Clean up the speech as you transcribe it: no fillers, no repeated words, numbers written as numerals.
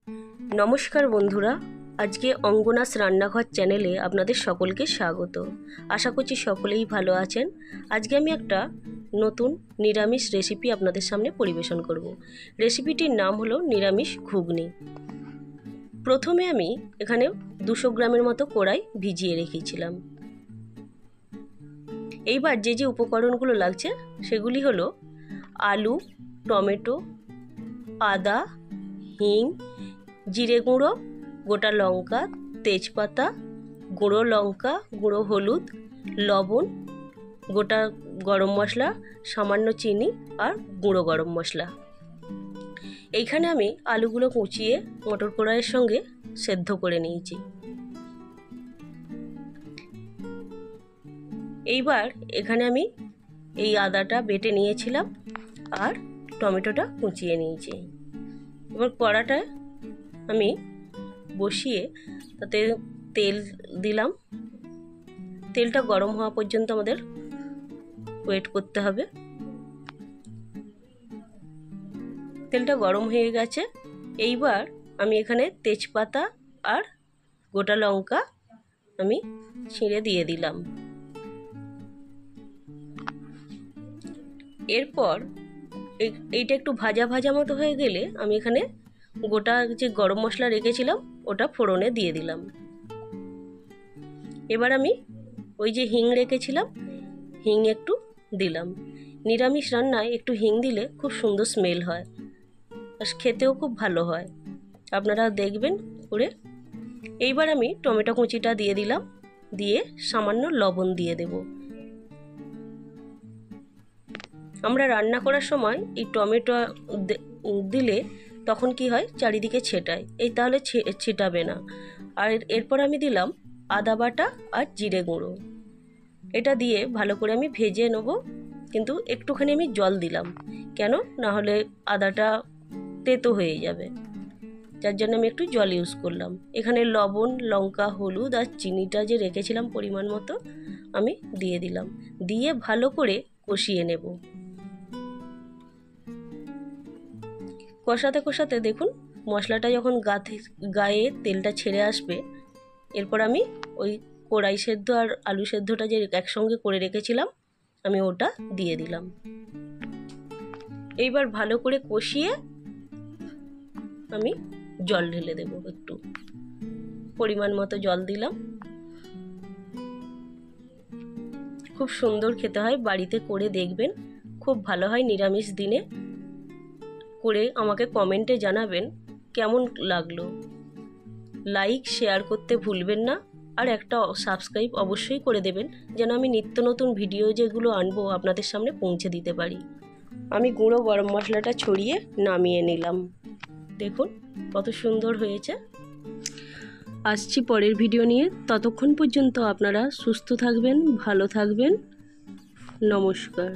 नमस्कार बंधुरा आज के अंगनास रान्नाघर चैनेले आपनादेर सकलके स्वागत। आशा करछि सकलेई भालो आछेन। आज के आमि एकटा नतून निरामिष रेसिपि आपनादेर सामने परिवेशन करब। रेसिपिटिर नाम हलो निरामिष घुगनी। प्रथमे आमि एखाने 200 ग्रामेर मतो कड़ाई भिजिए रेखेछिलाम। एइबार जे जे उपकरणगुलो लागছে सेगुली हलो आलू, टमेटो, आदा, हिंग, जिरे गुঁড়ো, गोटा लंका, तेजपाता, गुঁড়ো लंका, गुঁড়ো हलुद, लवण, गोटा गरम मशला, सामान्य चीनी और गुঁড়ো गरम मशला। এইখানে আমি আলুগুলো কুচিয়ে মটর কড়াইয়ের সঙ্গে সেদ্ধ করে নিয়েছি। এইবার এখানে আমি এই আদাটা বেটে নিয়েছিলাম আর টমেটোটা কুচিয়ে নিয়েছি। এবার কড়াটা আমি বসিয়ে তাতে তেল দিলাম। তেলটা গরম হওয়া পর্যন্ত আমাদের ওয়েট করতে হবে। তেলটা গরম হয়ে গেছে। এইবার আমি এখানে তেজপাতা আর গোটা লঙ্কা আমি ছিঁড়ে দিয়ে দিলাম। এরপর এইটা একটু ভাজা ভাজা মতো হয়ে গেলে আমি এখানে গোটা যে গরম মশলা রেখেছিলাম ওটা ফোড়নে দিয়ে দিলাম। এবার আমি ওই যে হিং রেখেছিলাম হিং একটু দিলাম। নিরামিষ রান্নায় একটু হিং দিলে খুব সুন্দর স্মেল হয় আর খেতেও খুব ভালো হয়, আপনারা দেখবেন করে। এইবার আমি টমেটো কুচিটা দিয়ে দিলাম, দিয়ে সামান্য লবণ দিয়ে দেব। আমরা রান্না করার সময় এই টমেটো দিলে তখন কি হয় চারিদিকে ছেটায়, এই তাহলে ছিটাবে না। আর এরপর আমি দিলাম আদা বাটা আর জিরে গুঁড়ো। এটা দিয়ে ভালো করে আমি ভেজে নেব, কিন্তু একটুখানি আমি জল দিলাম, কেন না হলে আদাটা তেতো হয়ে যাবে, যার জন্য আমি একটু জল ইউজ করলাম। এখানে লবণ, লঙ্কা, হলুদ আর চিনিটা যে রেখেছিলাম পরিমাণ মতো আমি দিয়ে দিলাম, দিয়ে ভালো করে কষিয়ে নেব। কষাতে কষাতে দেখুন মশলাটা যখন গায়ে তেলটা ছেড়ে আসবে, এরপর আমি ওই কড়াই সেদ্ধ আর আলু সেদ্ধটা যে একসঙ্গে করে রেখেছিলাম আমি ওটা দিয়ে দিলাম। এইবার ভালো করে কষিয়ে আমি জল ঢেলে দেব, একটু পরিমাণ মতো জল দিলাম। খুব সুন্দর খেতে হয়, বাড়িতে করে দেখবেন, খুব ভালো হয়। নিরামিষ দিনে করে আমাকে কমেন্টে জানাবেন কেমন লাগলো। লাইক শেয়ার করতে ভুলবেন না, আর একটা সাবস্ক্রাইব অবশ্যই করে দেবেন যেন আমি নিত্য নতুন ভিডিও যেগুলো আনবো আপনাদের সামনে পৌঁছে দিতে পারি। আমি গুঁড়ো গরম মশলাটা ছড়িয়ে নামিয়ে নিলাম। দেখুন কত সুন্দর হয়েছে। আসছি পরের ভিডিও নিয়ে, ততক্ষণ পর্যন্ত আপনারা সুস্থ থাকবেন, ভালো থাকবেন। নমস্কার।